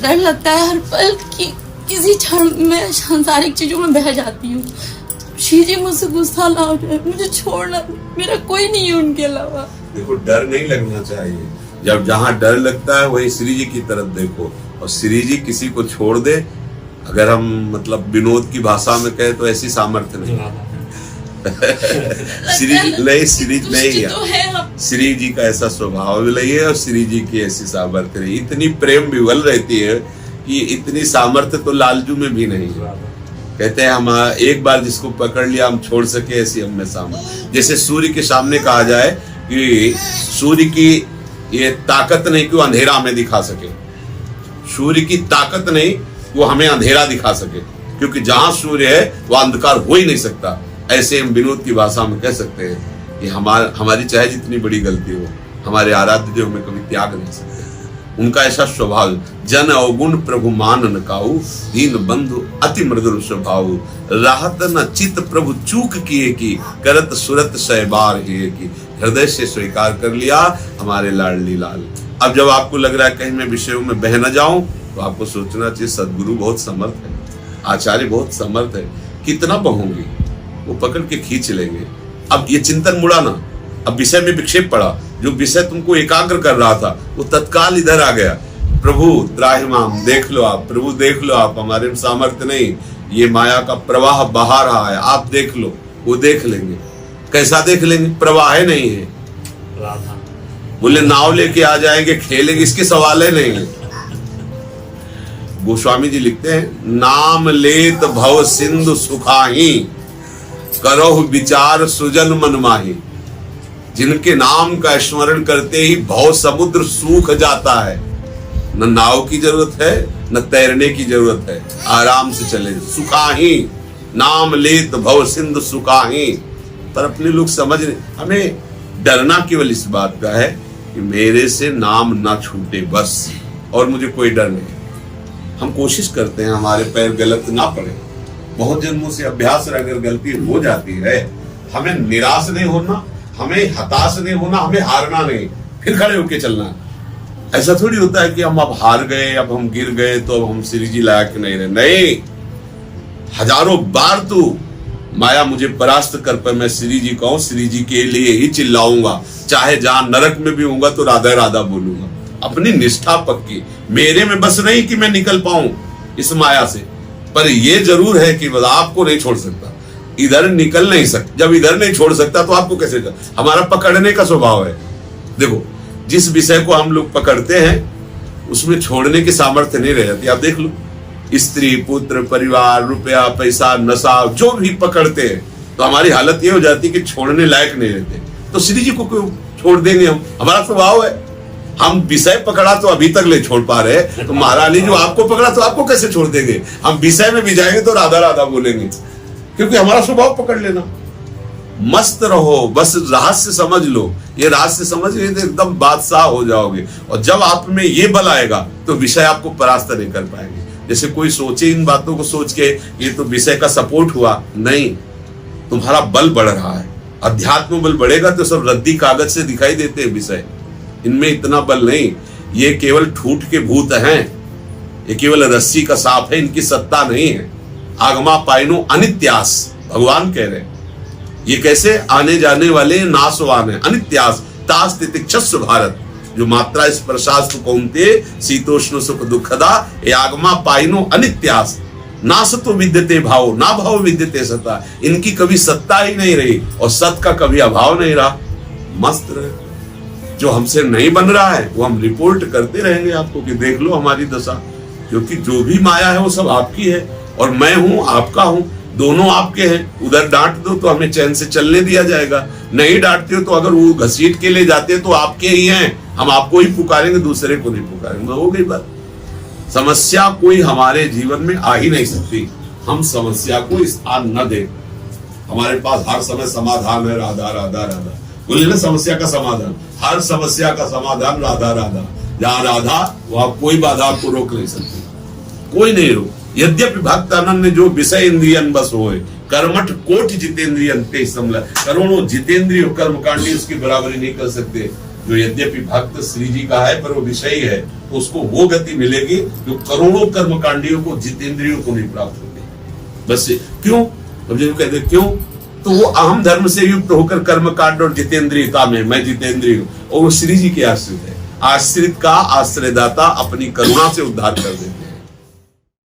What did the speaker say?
डर लगता है हर पल कि किसी क्षण में सांसारिक चीजों में बह जाती हूँ। श्री जी मुझसे गुस्सा ना हो जाए, मुझे छोड़ना, मेरा कोई नहीं है उनके अलावा। देखो, डर नहीं लगना चाहिए। जब जहाँ डर लगता है वही श्री जी की तरफ देखो, और श्री जी किसी को छोड़ दे, अगर हम मतलब विनोद की भाषा में कहे तो ऐसी सामर्थ्य नहीं। श्री जी का ऐसा स्वभाव भी नहीं है, और श्री जी की ऐसी सामर्थ्य नहीं। इतनी प्रेम विवल रहती है कि इतनी सामर्थ्य तो लालजू में भी नहीं है। कहते हैं हम एक बार जिसको पकड़ लिया हम छोड़ सके, ऐसी हम में सामर्थ्य। जैसे सूर्य के सामने कहा जाए कि सूर्य की ये ताकत नहीं कि वो अंधेरा हमें दिखा सके, सूर्य की ताकत नहीं वो हमें अंधेरा दिखा सके, क्योंकि जहां सूर्य है वह अंधकार हो ही नहीं सकता। ऐसे हम विनोद की भाषा में कह सकते हैं कि हमारी चाहे जितनी बड़ी गलती हो, हमारे आराध्य देव में कभी त्याग नहीं सकते। उनका ऐसा स्वभाव, जन अवगुण प्रभु मान न काऊ, दीन बंधु अति मृदुल स्वभाव, राहत न चित प्रभु चूक किए की, करत सुरत सहबार हिए की। हृदय से स्वीकार कर लिया हमारे लाडली लाल। अब जब आपको लग रहा है कहीं मैं विषयों में बह न जाऊं, तो आपको सोचना चाहिए सदगुरु बहुत समर्थ है, आचार्य बहुत समर्थ है। कितना बहूंगी, वो पकड़ के खींच लेंगे। अब ये चिंतन मुड़ा ना, अब विषय में विक्षेप पड़ा, जो विषय तुमको एकाग्र कर रहा था वो तत्काल इधर आ गया। प्रभु त्राहिमाम, देख लो आप, प्रभु देख लो आप, हमारे में सामर्थ्य नहीं, ये माया का प्रवाह बहा रहा है, आप देख लो। वो देख लेंगे। कैसा देख लेंगे? प्रवाह नहीं है। बोले नाव लेके आ जाएंगे, खेलेंगे, इसके सवाल है नहीं। गोस्वामी जी लिखते हैं, नाम लेत भव सिंधु सुखाही, करो विचार सुजन मन माही। जिनके नाम का स्मरण करते ही भव समुद्र सूख जाता है। न नाव की जरूरत है, न तैरने की जरूरत है, आराम से चले। सुखाही, नाम लेत भव सिंधु सुखाही। पर अपने लोग समझ नहीं, हमें डरना केवल इस बात का है कि मेरे से नाम ना छूटे बस, और मुझे कोई डर नहीं। हम कोशिश करते हैं हमारे पैर गलत ना पड़े। बहुत जन्मों से अभ्यास अगर गलती हो जाती है, हमें निराश नहीं होना, हमें हताश नहीं होना, हमें हारना नहीं, फिर खड़े होके चलना। ऐसा थोड़ी होता है कि हम अब हार गए, अब हम गिर गए तो अब हम श्री जी लायक नहीं रहे। नहीं, हजारों बार तू माया मुझे परास्त कर पर मैं श्री जी कहूं, श्री जी के लिए ही चिल्लाऊंगा। चाहे जहां नरक में भी होऊंगा तो राधा राधा बोलूंगा। अपनी निष्ठा पक्की, मेरे में बस नहीं कि मैं निकल पाऊं इस माया से, पर यह जरूर है कि आपको नहीं छोड़ सकता, इधर निकल नहीं सकता। जब इधर नहीं छोड़ सकता तो आपको कैसे? हमारा पकड़ने का स्वभाव है। देखो, जिस विषय को हम लोग पकड़ते हैं उसमें छोड़ने की सामर्थ्य नहीं रह जाती। आप देख लो, स्त्री, पुत्र, परिवार, रुपया, पैसा, नशा, जो भी पकड़ते हैं तो हमारी हालत ये हो जाती है कि छोड़ने लायक नहीं रहते। तो श्री जी को क्यों छोड़ देंगे हम? हमारा स्वभाव है। हम विषय पकड़ा तो अभी तक ले छोड़ पा रहे, तो महारानी जो आपको पकड़ा तो आपको कैसे छोड़ देंगे? हम विषय में भी जाएंगे तो राधा राधा बोलेंगे, क्योंकि हमारा स्वभाव पकड़ लेना। मस्त रहो, बस रहस्य समझ लो। ये रहस्य समझ गए तो एकदम बादशाह हो जाओगे। और जब आप में ये बल आएगा तो विषय आपको परास्त नहीं कर पाएंगे। जैसे कोई सोचे इन बातों को सोच के ये तो विषय का सपोर्ट हुआ, नहीं, तुम्हारा बल बढ़ रहा है। अध्यात्म बल बढ़ेगा तो सब रद्दी कागज से दिखाई देते हैं विषय, इनमें इतना बल नहीं। ये केवल ठूठ के भूत हैं, ये केवल रस्सी का सांप है, इनकी सत्ता नहीं है। आगमा पाइनो अनित्यास, भगवान कह रहे हैं। ये कैसे? आने जाने वाले नाशवान है। अनित्यास तास तितिक्षस्व भारत, जो मात्रा स्पर्शास्तु कौन्ते शीतोष्ण सुख दुखदा, ये आगमा पाइनो अनित्यास। ना सतो विद्यते भाव, ना भाव विद्यते सत्ता। इनकी कभी सत्ता ही नहीं रही और सत का कभी अभाव नहीं रहा। मस्त रहे। जो हमसे नहीं बन रहा है वो हम रिपोर्ट करते रहेंगे आपको कि देख लो हमारी दशा, क्योंकि जो भी माया है वो सब आपकी है और मैं हूं, आपका हूं, दोनों आपके हैं। उधर डांट दो तो हमें चैन से चलने दिया जाएगा, नहीं डांटते हो तो अगर वो घसीट के ले जाते तो आपके ही हैं, हम आपको ही पुकारेंगे, दूसरे को नहीं पुकारेंगे। हो गई बात। समस्या कोई हमारे जीवन में आ ही नहीं सकती, हम समस्या को स्थान न दें। हमारे पास हर समय समाधान है, राधा राधा राधा। बोले ना समस्या का समाधान, हर समस्या का समाधान राधा राधा। जहां राधा वहां कोई बाधा आपको रोक नहीं सकती, कोई नहीं रोक। यद्यपि भक्तानंद ने जो विषय इंद्रियन बस होए, कर्मठ कोटि जितेंद्रियन ते समला। करोड़ों जितेंद्रिय कर्मकांडी उसकी बराबरी नहीं कर सकते। जो यद्यपि भक्त श्री जी का है पर वो विषयी है, तो उसको वो गति मिलेगी जो करोड़ों कर्मकांडियों को, जितेंद्रियों को नहीं प्राप्त होगी। बस क्यों? अब जो कहते क्यों, तो वो अहम धर्म से युक्त होकर कर्म कांड और जितेंद्रियता में मैं जितेंद्रिय हूं, और वो श्री जी के आश्रित है। आश्रित का आश्रयदाता अपनी करुणा से उद्धार कर देते हैं।